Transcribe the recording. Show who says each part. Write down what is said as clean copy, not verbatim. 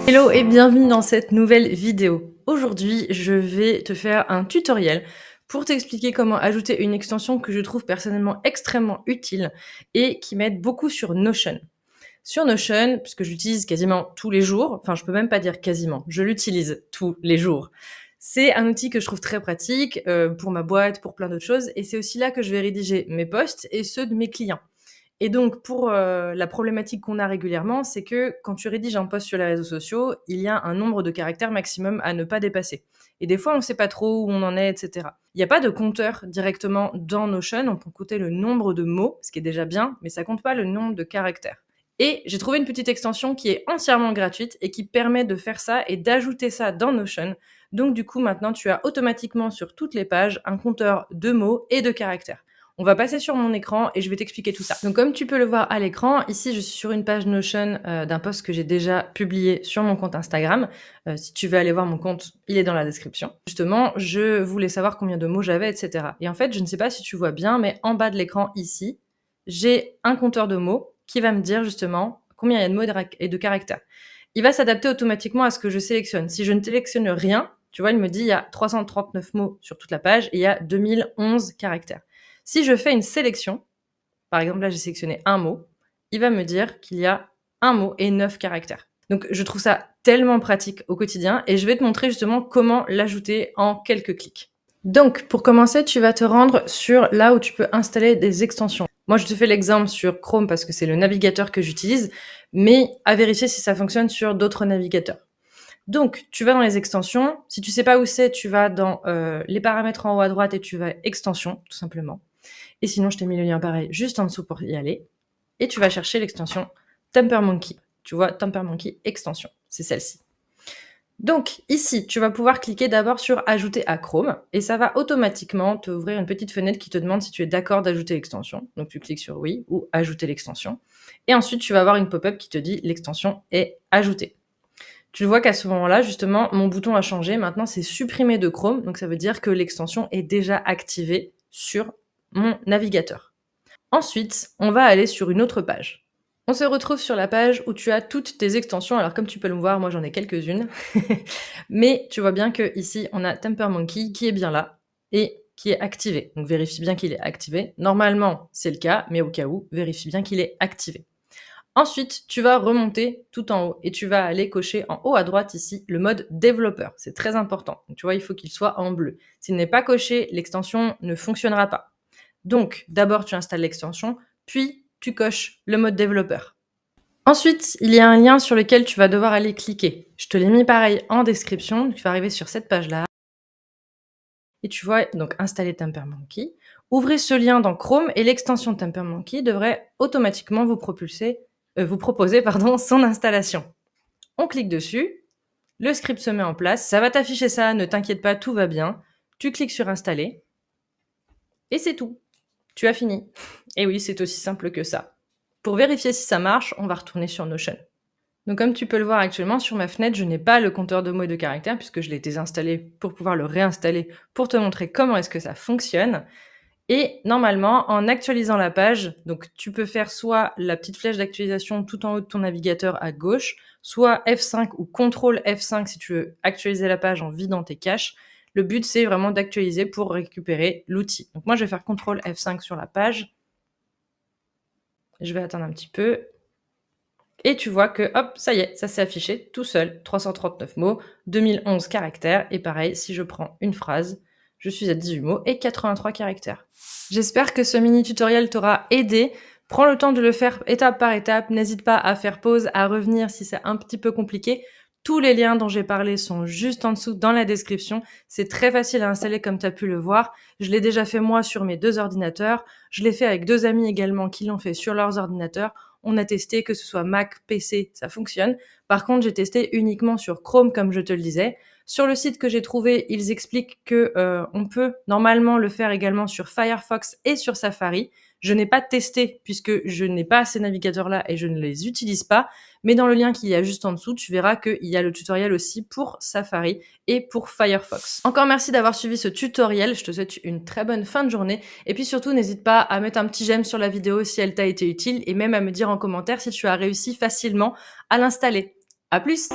Speaker 1: Hello et bienvenue dans cette nouvelle vidéo. Aujourd'hui, je vais te faire un tutoriel pour t'expliquer comment ajouter une extension que je trouve personnellement extrêmement utile et qui m'aide beaucoup sur Notion. Sur Notion, puisque j'utilise quasiment tous les jours, enfin je peux même pas dire quasiment, je l'utilise tous les jours. C'est un outil que je trouve très pratique pour ma boîte, pour plein d'autres choses, et c'est aussi là que je vais rédiger mes posts et ceux de mes clients. Et donc pour, la problématique qu'on a régulièrement, c'est que quand tu rédiges un post sur les réseaux sociaux, il y a un nombre de caractères maximum à ne pas dépasser. Et des fois, on ne sait pas trop où on en est, et cetera. Il n'y a pas de compteur directement dans Notion, on peut compter le nombre de mots, ce qui est déjà bien, mais ça compte pas le nombre de caractères. Et j'ai trouvé une petite extension qui est entièrement gratuite et qui permet de faire ça et d'ajouter ça dans Notion. Donc du coup, maintenant, tu as automatiquement sur toutes les pages un compteur de mots et de caractères. On va passer sur mon écran et je vais t'expliquer tout ça. Donc comme tu peux le voir à l'écran, ici je suis sur une page Notion d'un post que j'ai déjà publié sur mon compte Instagram. Si tu veux aller voir mon compte, il est dans la description. Justement, je voulais savoir combien de mots j'avais, etc. Et en fait, je ne sais pas si tu vois bien, mais en bas de l'écran ici, j'ai un compteur de mots qui va me dire justement combien il y a de mots et de caractères. Il va s'adapter automatiquement à ce que je sélectionne. Si je ne sélectionne rien, tu vois, il me dit il y a 339 mots sur toute la page et il y a 2011 caractères. Si je fais une sélection, par exemple là j'ai sélectionné un mot, il va me dire qu'il y a un mot et 9 caractères. Donc je trouve ça tellement pratique au quotidien et je vais te montrer justement comment l'ajouter en quelques clics. Donc pour commencer, tu vas te rendre sur là où tu peux installer des extensions. Moi je te fais l'exemple sur Chrome parce que c'est le navigateur que j'utilise, mais à vérifier si ça fonctionne sur d'autres navigateurs. Donc, tu vas dans les extensions. Si tu sais pas où c'est, tu vas dans les paramètres en haut à droite et tu vas extension, tout simplement. Et sinon, je t'ai mis le lien pareil juste en dessous pour y aller. Et tu vas chercher l'extension Tempermonkey. Tu vois, Tempermonkey extension, c'est celle-ci. Donc ici, tu vas pouvoir cliquer d'abord sur Ajouter à Chrome et ça va automatiquement t'ouvrir une petite fenêtre qui te demande si tu es d'accord d'ajouter l'extension. Donc tu cliques sur Oui ou Ajouter l'extension. Et ensuite, tu vas avoir une pop-up qui te dit l'extension est ajoutée. Tu vois qu'à ce moment-là, justement, mon bouton a changé. Maintenant, c'est supprimé de Chrome. Donc ça veut dire que l'extension est déjà activée sur mon navigateur. Ensuite, on va aller sur une autre page. On se retrouve sur la page où tu as toutes tes extensions. Alors comme tu peux le voir, moi j'en ai quelques-unes. Mais tu vois bien que ici on a Tempermonkey qui est bien là et qui est activé. Donc vérifie bien qu'il est activé. Normalement, c'est le cas, mais au cas où, vérifie bien qu'il est activé. Ensuite, tu vas remonter tout en haut et tu vas aller cocher en haut à droite ici le mode développeur. C'est très important. Donc, tu vois, il faut qu'il soit en bleu. S'il n'est pas coché, l'extension ne fonctionnera pas. Donc, d'abord, tu installes l'extension, puis tu coches le mode développeur. Ensuite, il y a un lien sur lequel tu vas devoir aller cliquer. Je te l'ai mis pareil en description. Tu vas arriver sur cette page-là. Et tu vois, donc installer Tempermonkey. Ouvrez ce lien dans Chrome et l'extension Tempermonkey devrait automatiquement vous proposer son installation. On clique dessus, le script se met en place, ça va t'afficher ça, ne t'inquiète pas, tout va bien. Tu cliques sur installer et c'est tout. Tu as fini. Et oui, c'est aussi simple que ça. Pour vérifier si ça marche, on va retourner sur Notion. Donc comme tu peux le voir actuellement, sur ma fenêtre, je n'ai pas le compteur de mots et de caractères puisque je l'ai désinstallé pour pouvoir le réinstaller pour te montrer comment est-ce que ça fonctionne. Et normalement, en actualisant la page, donc tu peux faire soit la petite flèche d'actualisation tout en haut de ton navigateur à gauche, soit F5 ou CTRL F5 si tu veux actualiser la page en vidant tes caches. Le but, c'est vraiment d'actualiser pour récupérer l'outil. Donc moi, je vais faire CTRL F5 sur la page. Je vais attendre un petit peu. Et tu vois que, hop, ça y est, ça s'est affiché tout seul. 339 mots, 2011 caractères. Et pareil, si je prends une phrase, je suis à 18 mots et 83 caractères. J'espère que ce mini tutoriel t'aura aidé. Prends le temps de le faire étape par étape. N'hésite pas à faire pause, à revenir si c'est un petit peu compliqué. Tous les liens dont j'ai parlé sont juste en dessous dans la description. C'est très facile à installer comme tu as pu le voir. Je l'ai déjà fait moi sur mes 2 ordinateurs. Je l'ai fait avec 2 amis également qui l'ont fait sur leurs ordinateurs. On a testé que ce soit Mac, PC, ça fonctionne. Par contre, j'ai testé uniquement sur Chrome comme je te le disais. Sur le site que j'ai trouvé, ils expliquent que on peut normalement le faire également sur Firefox et sur Safari. Je n'ai pas testé puisque je n'ai pas ces navigateurs-là et je ne les utilise pas. Mais dans le lien qu'il y a juste en dessous, tu verras qu'il y a le tutoriel aussi pour Safari et pour Firefox. Encore merci d'avoir suivi ce tutoriel. Je te souhaite une très bonne fin de journée. Et puis surtout, n'hésite pas à mettre un petit j'aime sur la vidéo si elle t'a été utile et même à me dire en commentaire si tu as réussi facilement à l'installer. À plus!